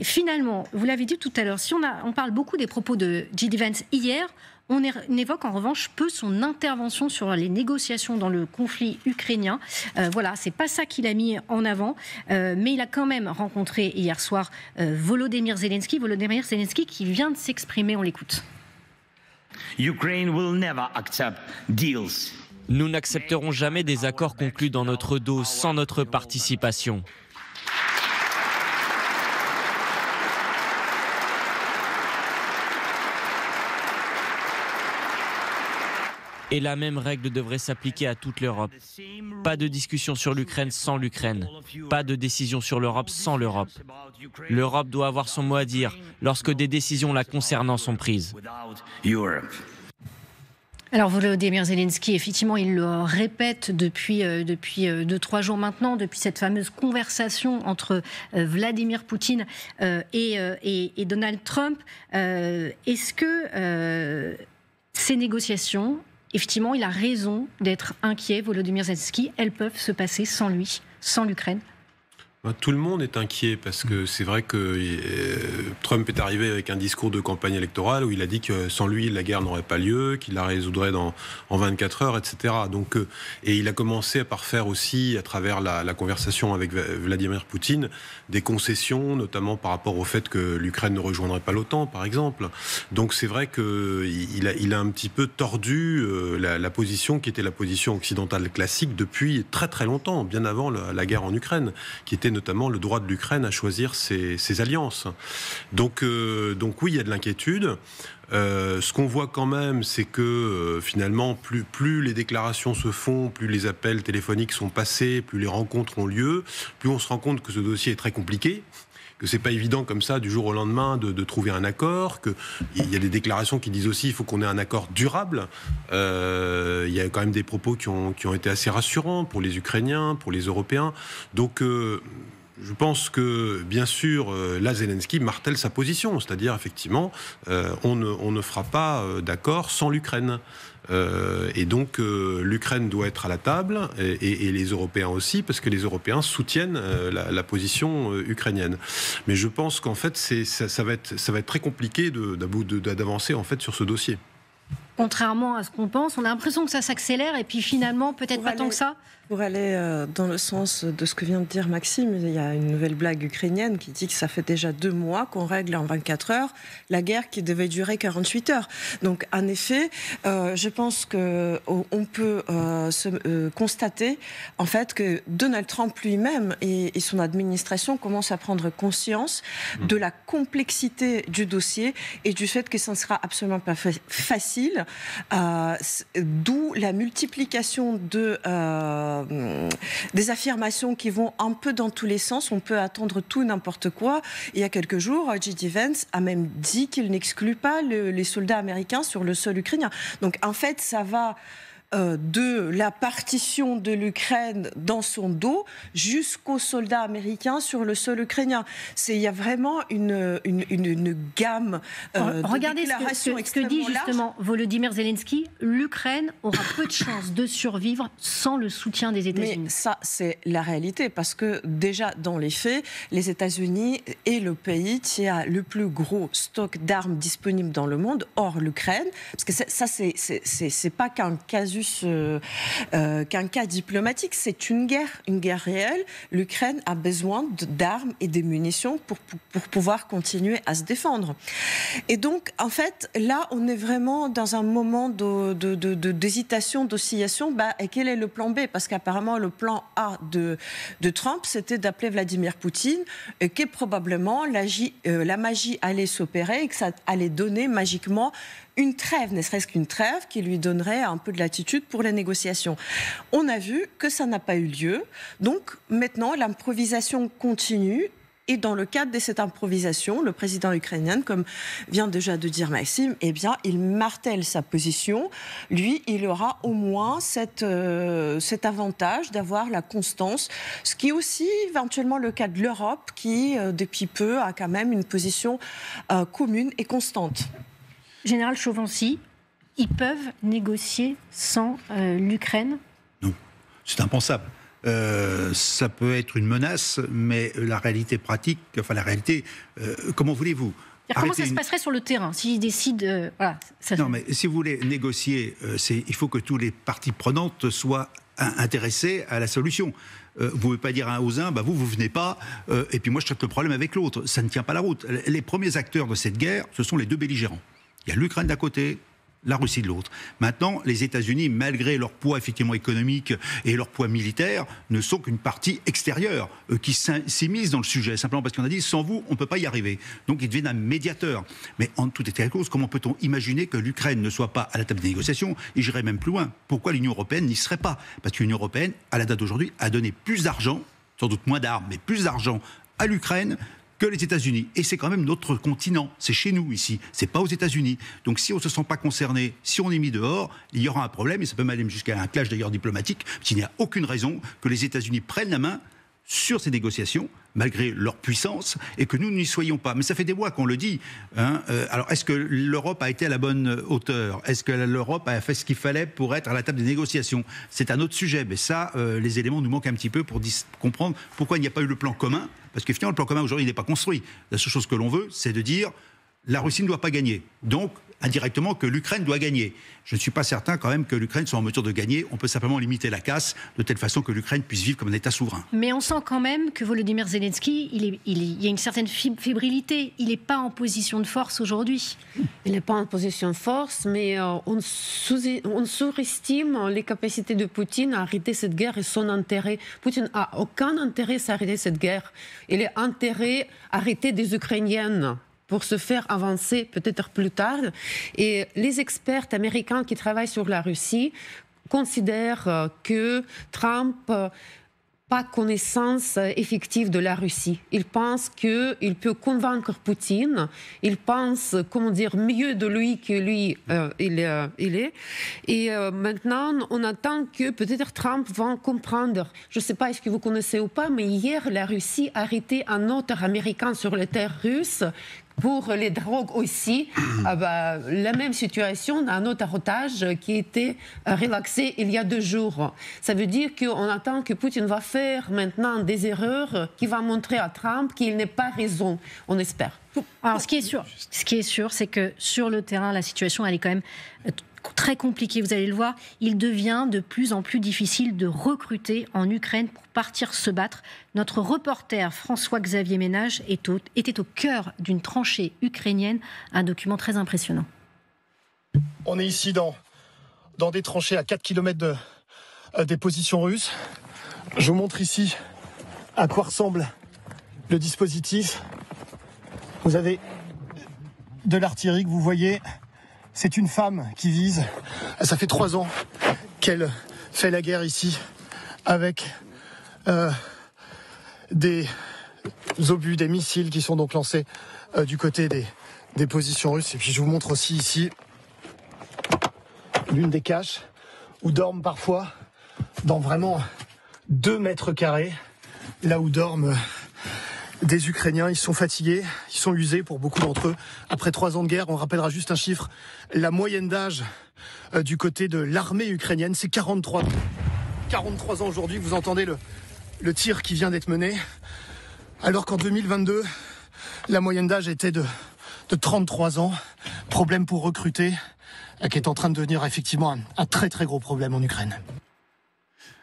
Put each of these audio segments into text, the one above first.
Et finalement, vous l'avez dit tout à l'heure, si on parle beaucoup des propos de J.D. Vance hier, on évoque en revanche peu son intervention sur les négociations dans le conflit ukrainien. Voilà, c'est pas ça qu'il a mis en avant, mais il a quand même rencontré hier soir Volodymyr Zelensky qui vient de s'exprimer, on l'écoute. Ukraine will never accept deals. Nous n'accepterons jamais des accords conclus dans notre dos sans notre participation. Et la même règle devrait s'appliquer à toute l'Europe. Pas de discussion sur l'Ukraine sans l'Ukraine. Pas de décision sur l'Europe sans l'Europe. L'Europe doit avoir son mot à dire lorsque des décisions la concernant sont prises. Alors Volodymyr Zelensky, effectivement, il le répète depuis 2-3 jours maintenant, depuis cette fameuse conversation entre Vladimir Poutine et Donald Trump. Est-ce que ces négociations, effectivement, il a raison d'être inquiet, Volodymyr Zelensky, elles peuvent se passer sans lui, sans l'Ukraine? Tout le monde est inquiet parce que c'est vrai que Trump est arrivé avec un discours de campagne électorale où il a dit que sans lui la guerre n'aurait pas lieu, qu'il la résoudrait en 24 heures, etc. Donc, et il a commencé par faire aussi, à travers la conversation avec Vladimir Poutine, des concessions, notamment par rapport au fait que l'Ukraine ne rejoindrait pas l'OTAN, par exemple. Donc c'est vrai qu'il a un petit peu tordu la position qui était la position occidentale classique depuis très très longtemps, bien avant la guerre en Ukraine, qui était notamment le droit de l'Ukraine à choisir ses alliances. Donc oui, il y a de l'inquiétude. Ce qu'on voit quand même, c'est que finalement, plus les déclarations se font, plus les appels téléphoniques sont passés, plus les rencontres ont lieu, plus on se rend compte que ce dossier est très compliqué, que c'est pas évident comme ça du jour au lendemain de trouver un accord, qu'il y a des déclarations qui disent aussi qu'il faut qu'on ait un accord durable. Il y a quand même des propos qui ont été assez rassurants pour les Ukrainiens, pour les Européens. Donc je pense que, bien sûr, là, Zelensky martèle sa position, c'est-à-dire, effectivement, on ne fera pas d'accord sans l'Ukraine. Et donc, l'Ukraine doit être à la table, et les Européens aussi, parce que les Européens soutiennent la position ukrainienne. Mais je pense qu'en fait, ça va être très compliqué d'avancer en fait sur ce dossier. Contrairement à ce qu'on pense, on a l'impression que ça s'accélère, et puis finalement, peut-être pas tant que ça. Pour aller dans le sens de ce que vient de dire Maxime, il y a une nouvelle blague ukrainienne qui dit que ça fait déjà 2 mois qu'on règle en 24 heures la guerre qui devait durer 48 heures. Donc, en effet, je pense qu'on peut constater en fait que Donald Trump lui-même et son administration commencent à prendre conscience de la complexité du dossier et du fait que ça ne sera absolument pas facile, d'où la multiplication des affirmations qui vont un peu dans tous les sens. On peut attendre tout n'importe quoi. Il y a quelques jours, J.D. Vance a même dit qu'il n'exclut pas les soldats américains sur le sol ukrainien. Donc en fait, ça va de la partition de l'Ukraine dans son dos jusqu'aux soldats américains sur le sol ukrainien. Il y a vraiment une gamme regardez de déclarations ce que dit justement Volodymyr Zelensky. L'Ukraine aura peu de chances de survivre sans le soutien des États-Unis. Mais ça, c'est la réalité, parce que déjà, dans les faits, les États-Unis est le pays qui a le plus gros stock d'armes disponibles dans le monde, hors l'Ukraine, parce que ça, c'est pas qu'un casus qu'un cas diplomatique, c'est une guerre réelle. L'Ukraine a besoin d'armes et de munitions pour pouvoir continuer à se défendre. Et donc, en fait, là, on est vraiment dans un moment d'hésitation, d'oscillation. Et quel est le plan B? Parce qu'apparemment, le plan A de Trump, c'était d'appeler Vladimir Poutine, et que probablement la magie allait s'opérer et que ça allait donner magiquement une trêve, ne serait-ce qu'une trêve qui lui donnerait un peu de latitude pour les négociations. On a vu que ça n'a pas eu lieu. Donc maintenant, l'improvisation continue. Et dans le cadre de cette improvisation, le président ukrainien, comme vient déjà de dire Maxime, eh bien, il martèle sa position. Lui, il aura au moins cet avantage d'avoir la constance, ce qui est aussi éventuellement le cas de l'Europe, qui, depuis peu, a quand même une position commune et constante. Général Chauvency, ils peuvent négocier sans l'Ukraine? Non, c'est impensable. ça peut être une menace, mais la réalité pratique, comment voulez-vous ? Comment ça se passerait sur le terrain s'ils décident Non, mais si vous voulez négocier, il faut que tous les parties prenantes soient intéressées à la solution. Vous ne pouvez pas dire à un aux uns, vous venez pas, et puis moi je traite le problème avec l'autre. Ça ne tient pas la route. Les premiers acteurs de cette guerre, ce sont les deux belligérants. Il y a l'Ukraine d'un côté, la Russie de l'autre. Maintenant, les États-Unis, malgré leur poids effectivement économique et leur poids militaire, ne sont qu'une partie extérieure qui s'immisce dans le sujet, simplement parce qu'on a dit sans vous, on ne peut pas y arriver. Donc ils deviennent un médiateur. Mais en tout état de cause, comment peut-on imaginer que l'Ukraine ne soit pas à la table des négociations ? Et j'irai même plus loin. Pourquoi l'Union européenne n'y serait pas ? Parce que l'Union européenne, à la date d'aujourd'hui, a donné plus d'argent, sans doute moins d'armes, mais plus d'argent à l'Ukraine que les États-Unis. Et c'est quand même notre continent. C'est chez nous, ici. C'est pas aux États-Unis. Donc si on ne se sent pas concerné, si on est mis dehors, il y aura un problème, et ça peut même aller jusqu'à un clash d'ailleurs diplomatique, s'il n'y a aucune raison que les États-Unis prennent la main sur ces négociations, malgré leur puissance, et que nous n'y soyons pas. Mais ça fait des mois qu'on le dit. Alors, est-ce que l'Europe a été à la bonne hauteur ? Est-ce que l'Europe a fait ce qu'il fallait pour être à la table des négociations ? C'est un autre sujet, mais ça, les éléments nous manquent un petit peu pour comprendre pourquoi il n'y a pas eu le plan commun. Parce que finalement, le plan commun, aujourd'hui, il n'est pas construit. La seule chose que l'on veut, c'est de dire la Russie ne doit pas gagner. Donc, indirectement, que l'Ukraine doit gagner. Je ne suis pas certain quand même que l'Ukraine soit en mesure de gagner. On peut simplement limiter la casse de telle façon que l'Ukraine puisse vivre comme un État souverain. Mais on sent quand même que Volodymyr Zelensky, il y a une certaine fébrilité. Il n'est pas en position de force aujourd'hui. Il n'est pas en position de force, mais on surestime les capacités de Poutine à arrêter cette guerre et son intérêt. Poutine n'a aucun intérêt à arrêter cette guerre. Il a intérêt à arrêter des Ukrainiennes pour se faire avancer peut-être plus tard. Et les experts américains qui travaillent sur la Russie considèrent que Trump n'a pas connaissance effective de la Russie. Il pense qu'il peut convaincre Poutine. Il pense, mieux de lui que lui, il est. Et maintenant, on attend que peut-être Trump va comprendre. Je ne sais pas, est-ce que vous connaissez ou pas, mais hier, la Russie a arrêté un autre Américain sur les terres russes. Pour les drogues aussi, la même situation, un autre otage qui était relaxé il y a 2 jours. Ça veut dire qu'on attend que Poutine va faire maintenant des erreurs qui va montrer à Trump qu'il n'est pas raison, on espère. Alors, ce qui est sûr, c'est que sur le terrain, la situation, elle est quand même très compliquée. Vous allez le voir, il devient de plus en plus difficile de recruter en Ukraine pour partir se battre. Notre reporter François-Xavier Ménage était au cœur d'une tranchée ukrainienne, un document très impressionnant. On est ici dans des tranchées à 4 km des positions russes. Je vous montre ici à quoi ressemble le dispositif. Vous avez de l'artillerie que vous voyez. C'est une femme qui vise. Ça fait 3 ans qu'elle fait la guerre ici avec des obus, des missiles qui sont donc lancés du côté des positions russes. Et puis je vous montre aussi ici l'une des caches où dorment parfois dans vraiment 2 mètres carrés, là où dorment des Ukrainiens. Ils sont fatigués, ils sont usés pour beaucoup d'entre eux. Après 3 ans de guerre, on rappellera juste un chiffre. La moyenne d'âge du côté de l'armée ukrainienne, c'est 43 ans. 43 ans aujourd'hui, vous entendez le tir qui vient d'être mené. Alors qu'en 2022, la moyenne d'âge était de 33 ans. Problème pour recruter, qui est en train de devenir effectivement un très très gros problème en Ukraine.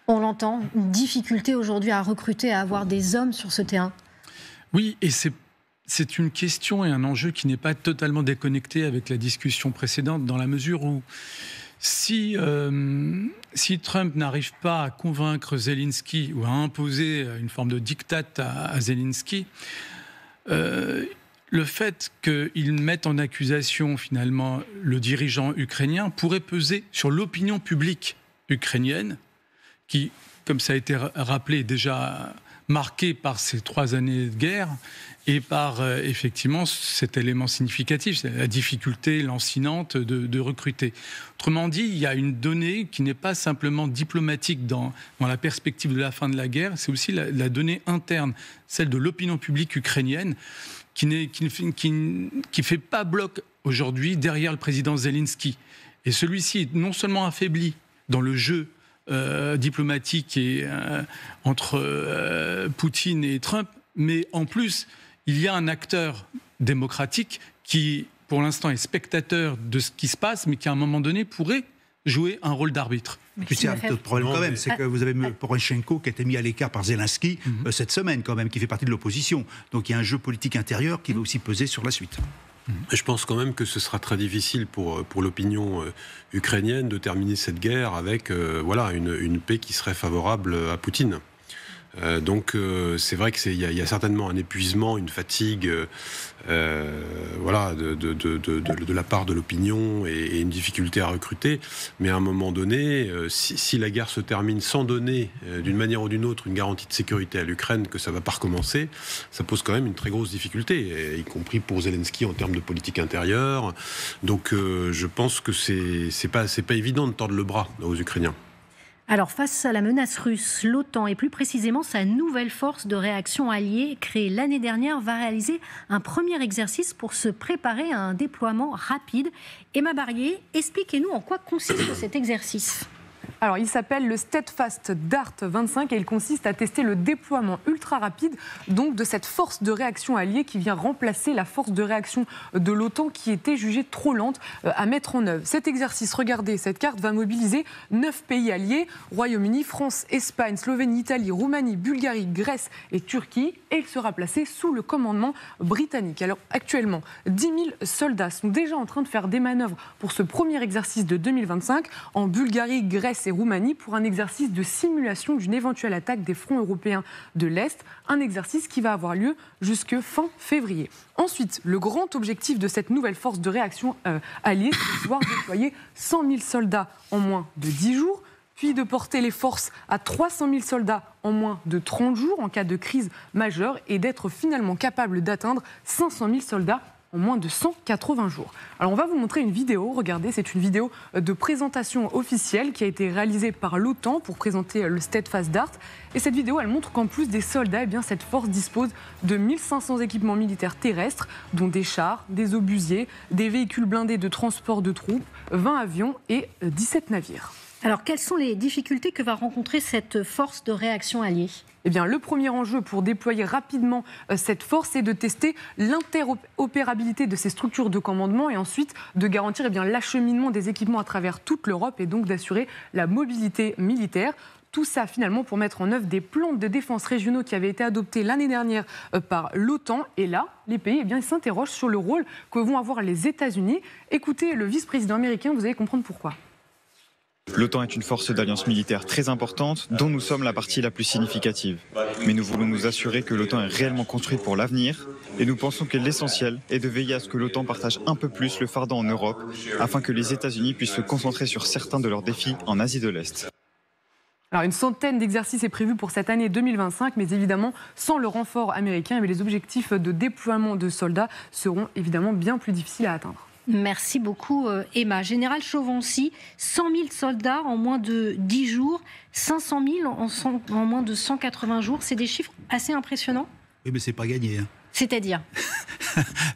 On l'entend, une difficulté aujourd'hui à recruter, à avoir des hommes sur ce terrain. Oui, et c'est une question et un enjeu qui n'est pas totalement déconnecté avec la discussion précédente, dans la mesure où si Trump n'arrive pas à convaincre Zelensky ou à imposer une forme de diktat à Zelensky, le fait qu'il mette en accusation finalement le dirigeant ukrainien pourrait peser sur l'opinion publique ukrainienne qui, comme ça a été rappelé, est déjà marquée par ces 3 années de guerre et par effectivement cet élément significatif, la difficulté lancinante de recruter. Autrement dit, il y a une donnée qui n'est pas simplement diplomatique dans la perspective de la fin de la guerre, c'est aussi la donnée interne, celle de l'opinion publique ukrainienne, qui ne fait pas bloc aujourd'hui derrière le président Zelensky. Et celui-ci est non seulement affaibli dans le jeu diplomatique entre Poutine et Trump, mais en plus, il y a un acteur démocratique qui, pour l'instant, est spectateur de ce qui se passe, mais qui, à un moment donné, pourrait jouer un rôle d'arbitre. Tu sais, un autre problème quand même, c'est que vous avez Poroshenko qui a été mis à l'écart par Zelensky cette semaine quand même, qui fait partie de l'opposition. Donc il y a un jeu politique intérieur qui va aussi peser sur la suite. Je pense quand même que ce sera très difficile pour l'opinion ukrainienne de terminer cette guerre avec une paix qui serait favorable à Poutine. Donc c'est vrai qu'il y a certainement un épuisement, une fatigue de la part de l'opinion et une difficulté à recruter. Mais à un moment donné, si la guerre se termine sans donner d'une manière ou d'une autre une garantie de sécurité à l'Ukraine, que ça ne va pas recommencer, ça pose quand même une très grosse difficulté, y compris pour Zelensky en termes de politique intérieure. Donc je pense que c'est pas évident de tordre le bras aux Ukrainiens. Alors, face à la menace russe, l'OTAN, et plus précisément sa nouvelle force de réaction alliée, créée l'année dernière, va réaliser un premier exercice pour se préparer à un déploiement rapide. Emma Barrier, expliquez-nous en quoi consiste cet exercice. Alors, il s'appelle le Steadfast Dart 25 et il consiste à tester le déploiement ultra rapide donc de cette force de réaction alliée qui vient remplacer la force de réaction de l'OTAN qui était jugée trop lente à mettre en œuvre. Cet exercice, regardez, cette carte va mobiliser 9 pays alliés, Royaume-Uni, France, Espagne, Slovénie, Italie, Roumanie, Bulgarie, Grèce et Turquie, et il sera placé sous le commandement britannique. Alors actuellement, 10 000 soldats sont déjà en train de faire des manœuvres pour ce premier exercice de 2025 en Bulgarie, Grèce et Roumanie pour un exercice de simulation d'une éventuelle attaque des fronts européens de l'Est, un exercice qui va avoir lieu jusque fin février. Ensuite, le grand objectif de cette nouvelle force de réaction alliée, c'est de pouvoir déployer 100 000 soldats en moins de 10 jours, puis de porter les forces à 300 000 soldats en moins de 30 jours en cas de crise majeure et d'être finalement capable d'atteindre 500 000 soldats en moins de 180 jours. Alors on va vous montrer une vidéo, regardez, c'est une vidéo de présentation officielle qui a été réalisée par l'OTAN pour présenter le Steadfast Dart. Et cette vidéo, elle montre qu'en plus des soldats, cette force dispose de 1500 équipements militaires terrestres, dont des chars, des obusiers, des véhicules blindés de transport de troupes, 20 avions et 17 navires. Alors, quelles sont les difficultés que va rencontrer cette force de réaction alliée ? Le premier enjeu pour déployer rapidement cette force, c'est de tester l'interopérabilité de ces structures de commandement et ensuite de garantir l'acheminement des équipements à travers toute l'Europe et donc d'assurer la mobilité militaire. Tout ça, finalement, pour mettre en œuvre des plans de défense régionaux qui avaient été adoptés l'année dernière par l'OTAN. Et là, les pays s'interrogent sur le rôle que vont avoir les États-Unis. Écoutez le vice-président américain, vous allez comprendre pourquoi. L'OTAN est une force d'alliance militaire très importante, dont nous sommes la partie la plus significative. Mais nous voulons nous assurer que l'OTAN est réellement construite pour l'avenir, et nous pensons que l'essentiel est de veiller à ce que l'OTAN partage un peu plus le fardeau en Europe, afin que les États-Unis puissent se concentrer sur certains de leurs défis en Asie de l'Est. Alors une centaine d'exercices est prévu pour cette année 2025, mais évidemment, sans le renfort américain, les objectifs de déploiement de soldats seront évidemment bien plus difficiles à atteindre. Merci beaucoup Emma. Général Chauvency, 100 000 soldats en moins de 10 jours, 500 000 en moins de 180 jours. C'est des chiffres assez impressionnants. Oui, mais c'est pas gagné. C'est-à-dire ?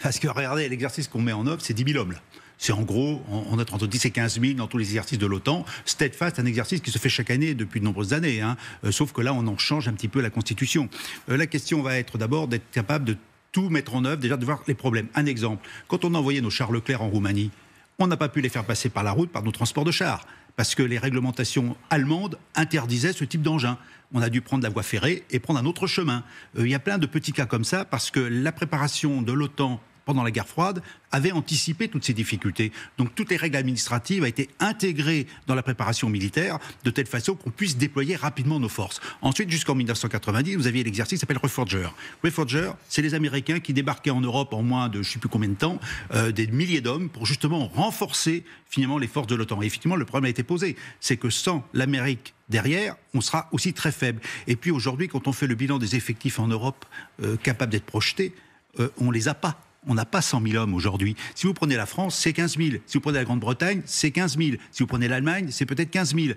Parce que regardez, l'exercice qu'on met en œuvre, c'est 10 000 hommes là. C'est en gros, on est entre 10 et 15 000 dans tous les exercices de l'OTAN. Steadfast, un exercice qui se fait chaque année depuis de nombreuses années. Sauf que là, on en change un petit peu la Constitution. La question va être d'abord d'être capable de tout mettre en œuvre, déjà de voir les problèmes. Un exemple, quand on a envoyé nos chars Leclerc en Roumanie, on n'a pas pu les faire passer par la route, par nos transports de chars, parce que les réglementations allemandes interdisaient ce type d'engin. On a dû prendre la voie ferrée et prendre un autre chemin. Il y a plein de petits cas comme ça, parce que la préparation de l'OTAN pendant la guerre froide, avait anticipé toutes ces difficultés. Donc toutes les règles administratives ont été intégrées dans la préparation militaire de telle façon qu'on puisse déployer rapidement nos forces. Ensuite, jusqu'en 1990, vous aviez l'exercice qui s'appelle Reforger. Reforger, c'est les Américains qui débarquaient en Europe en moins de je ne sais plus combien de temps, des milliers d'hommes pour justement renforcer finalement les forces de l'OTAN. Et effectivement, le problème a été posé. C'est que sans l'Amérique derrière, on sera aussi très faible. Et puis aujourd'hui, quand on fait le bilan des effectifs en Europe capables d'être projetés, on ne les a pas. On n'a pas 100 000 hommes aujourd'hui. Si vous prenez la France, c'est 15 000. Si vous prenez la Grande-Bretagne, c'est 15 000. Si vous prenez l'Allemagne, c'est peut-être 15 000.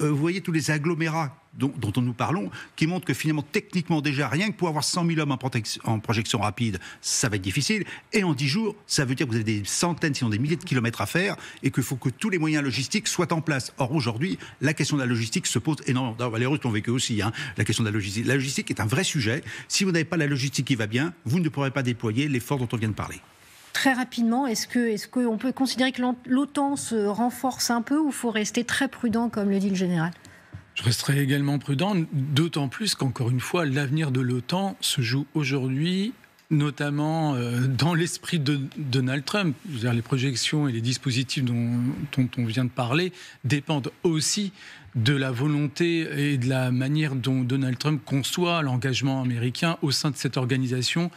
Vous voyez tous les agglomérats dont nous parlons, qui montrent que finalement, techniquement déjà, rien que pour avoir 100 000 hommes en projection rapide, ça va être difficile. Et en 10 jours, ça veut dire que vous avez des centaines, sinon des milliers de kilomètres à faire, et qu'il faut que tous les moyens logistiques soient en place. Or, aujourd'hui, la question de la logistique se pose énormément. Les Russes l'ont vécu aussi, la question de la logistique. La logistique est un vrai sujet. Si vous n'avez pas la logistique qui va bien, vous ne pourrez pas déployer l'effort dont on vient de parler. Très rapidement, est-ce qu'on peut considérer que l'OTAN se renforce un peu ou il faut rester très prudent, comme le dit le général ? Je resterai également prudent, d'autant plus qu'encore une fois, l'avenir de l'OTAN se joue aujourd'hui, notamment dans l'esprit de Donald Trump. Je veux dire, les projections et les dispositifs dont on vient de parler dépendent aussi de la volonté et de la manière dont Donald Trump conçoit l'engagement américain au sein de cette organisation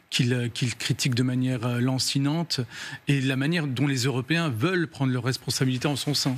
qu'il critique de manière lancinante, et la manière dont les Européens veulent prendre leurs responsabilités en son sein.